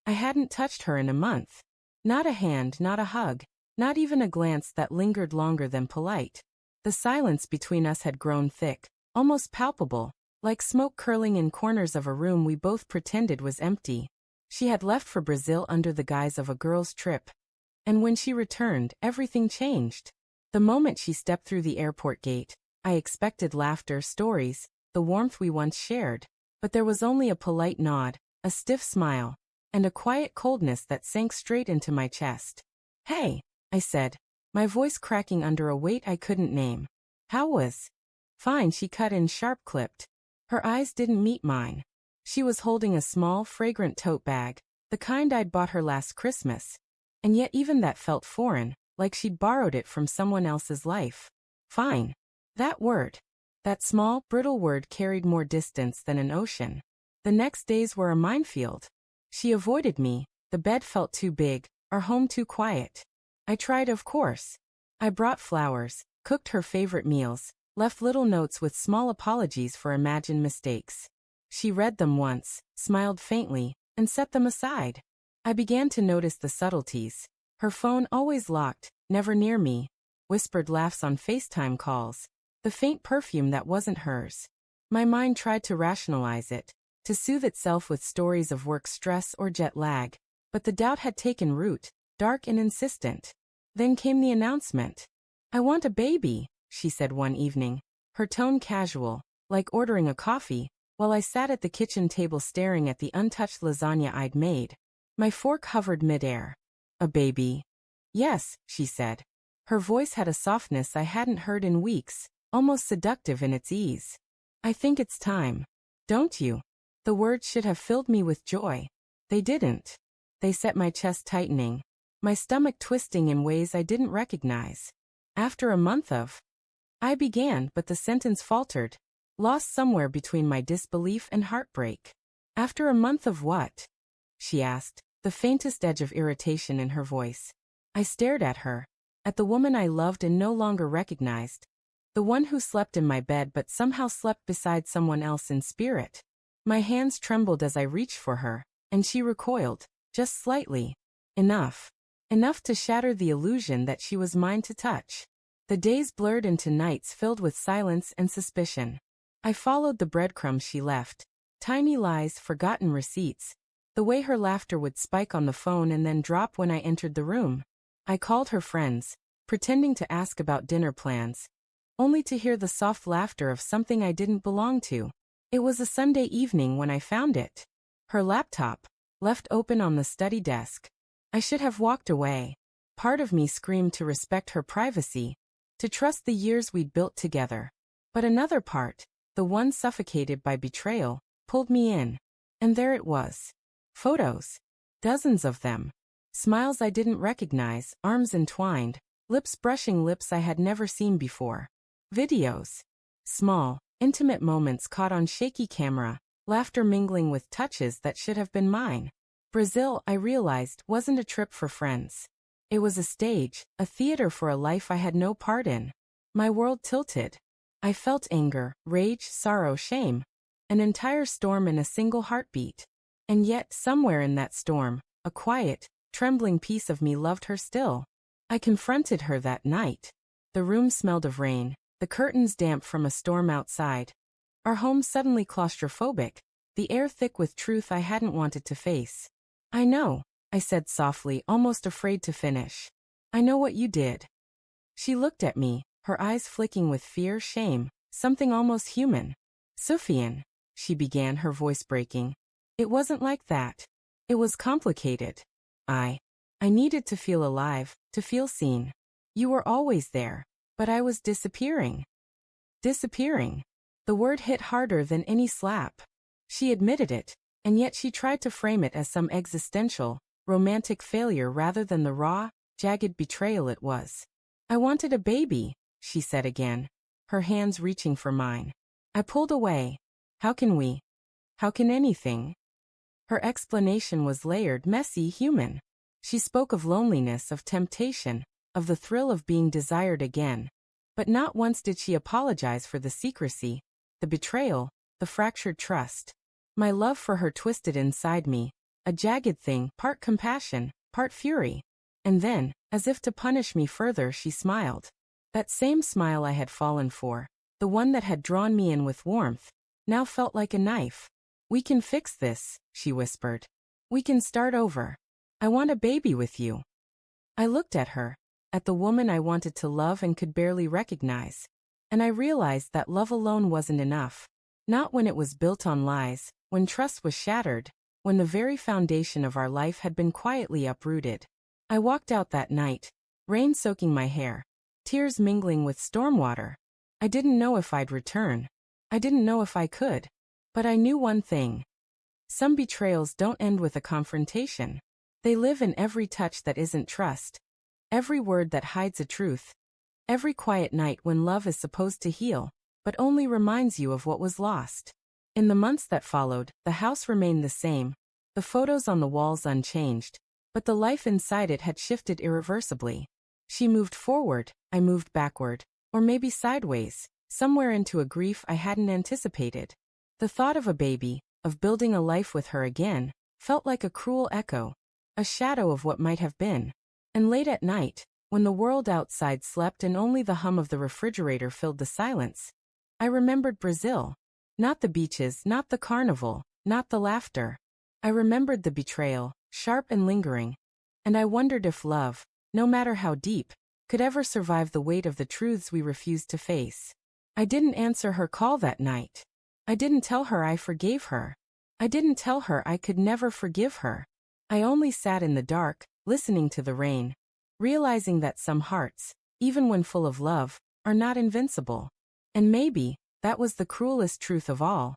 I hadn't touched her in a month. Not a hand, not a hug, not even a glance that lingered longer than polite. The silence between us had grown thick, almost palpable, like smoke curling in corners of a room we both pretended was empty. She had left for Brazil under the guise of a girl's trip. And when she returned, everything changed. The moment she stepped through the airport gate, I expected laughter, stories, the warmth we once shared. But there was only a polite nod, a stiff smile, and a quiet coldness that sank straight into my chest. "Hey," I said, my voice cracking under a weight I couldn't name. "How was?" "Fine," she cut in sharp-clipped. Her eyes didn't meet mine. She was holding a small, fragrant tote bag, the kind I'd bought her last Christmas. And yet even that felt foreign, like she'd borrowed it from someone else's life. Fine. That word. That small, brittle word carried more distance than an ocean. The next days were a minefield. She avoided me, the bed felt too big, our home too quiet. I tried, of course. I brought flowers, cooked her favorite meals, left little notes with small apologies for imagined mistakes. She read them once, smiled faintly, and set them aside. I began to notice the subtleties. Her phone always locked, never near me. Whispered laughs on FaceTime calls. The faint perfume that wasn't hers. My mind tried to rationalize it, to soothe itself with stories of work stress or jet lag. But the doubt had taken root, dark and insistent. Then came the announcement. "I want a baby," she said one evening, her tone casual, like ordering a coffee, while I sat at the kitchen table staring at the untouched lasagna I'd made. My fork hovered midair. "A baby?" "Yes," she said. Her voice had a softness I hadn't heard in weeks, almost seductive in its ease. "I think it's time." "Don't you?" The words should have filled me with joy. They didn't. They set my chest tightening, my stomach twisting in ways I didn't recognize. "After a month of..." I began, but the sentence faltered, lost somewhere between my disbelief and heartbreak. "After a month of what?" she asked, the faintest edge of irritation in her voice. I stared at her, at the woman I loved and no longer recognized, the one who slept in my bed but somehow slept beside someone else in spirit. My hands trembled as I reached for her, and she recoiled, just slightly. Enough. Enough to shatter the illusion that she was mine to touch. The days blurred into nights filled with silence and suspicion. I followed the breadcrumbs she left. Tiny lies, forgotten receipts. The way her laughter would spike on the phone and then drop when I entered the room. I called her friends, pretending to ask about dinner plans, only to hear the soft laughter of something I didn't belong to. It was a Sunday evening when I found it. Her laptop, left open on the study desk. I should have walked away. Part of me screamed to respect her privacy, to trust the years we'd built together. But another part, the one suffocated by betrayal, pulled me in. And there it was. Photos. Dozens of them. Smiles I didn't recognize, arms entwined, lips brushing lips I had never seen before. Videos. Small, intimate moments caught on shaky camera, laughter mingling with touches that should have been mine. Brazil, I realized, wasn't a trip for friends. It was a stage, a theater for a life I had no part in. My world tilted. I felt anger, rage, sorrow, shame. An entire storm in a single heartbeat. And yet, somewhere in that storm, a quiet, trembling piece of me loved her still. I confronted her that night. The room smelled of rain, the curtains damp from a storm outside. Our home suddenly claustrophobic, the air thick with truth I hadn't wanted to face. "I know," I said softly, almost afraid to finish. "I know what you did." She looked at me, her eyes flicking with fear, shame, something almost human. "Sufjan," she began, her voice breaking. "It wasn't like that. It was complicated. I needed to feel alive, to feel seen. You were always there, but I was disappearing." Disappearing. The word hit harder than any slap. She admitted it, and yet she tried to frame it as some existential, romantic failure rather than the raw, jagged betrayal it was. "I wanted a baby," she said again, her hands reaching for mine. I pulled away. How can anything? Her explanation was layered, messy, human. She spoke of loneliness, of temptation, of the thrill of being desired again. But not once did she apologize for the secrecy, the betrayal, the fractured trust. My love for her twisted inside me, a jagged thing, part compassion, part fury. And then, as if to punish me further, she smiled. That same smile I had fallen for, the one that had drawn me in with warmth, now felt like a knife. "We can fix this," she whispered. "We can start over. I want a baby with you." I looked at her, at the woman I wanted to love and could barely recognize. And I realized that love alone wasn't enough. Not when it was built on lies, when trust was shattered, when the very foundation of our life had been quietly uprooted. I walked out that night, rain soaking my hair, tears mingling with storm water. I didn't know if I'd return. I didn't know if I could. But I knew one thing. Some betrayals don't end with a confrontation. They live in every touch that isn't trust. Every word that hides a truth. Every quiet night when love is supposed to heal, but only reminds you of what was lost. In the months that followed, the house remained the same, the photos on the walls unchanged, but the life inside it had shifted irreversibly. She moved forward, I moved backward, or maybe sideways, somewhere into a grief I hadn't anticipated. The thought of a baby, of building a life with her again, felt like a cruel echo, a shadow of what might have been. And late at night, when the world outside slept and only the hum of the refrigerator filled the silence, I remembered Brazil. Not the beaches, not the carnival, not the laughter. I remembered the betrayal, sharp and lingering. And I wondered if love, no matter how deep, could ever survive the weight of the truths we refused to face. I didn't answer her call that night. I didn't tell her I forgave her. I didn't tell her I could never forgive her. I only sat in the dark, listening to the rain, realizing that some hearts, even when full of love, are not invincible. And maybe, that was the cruelest truth of all.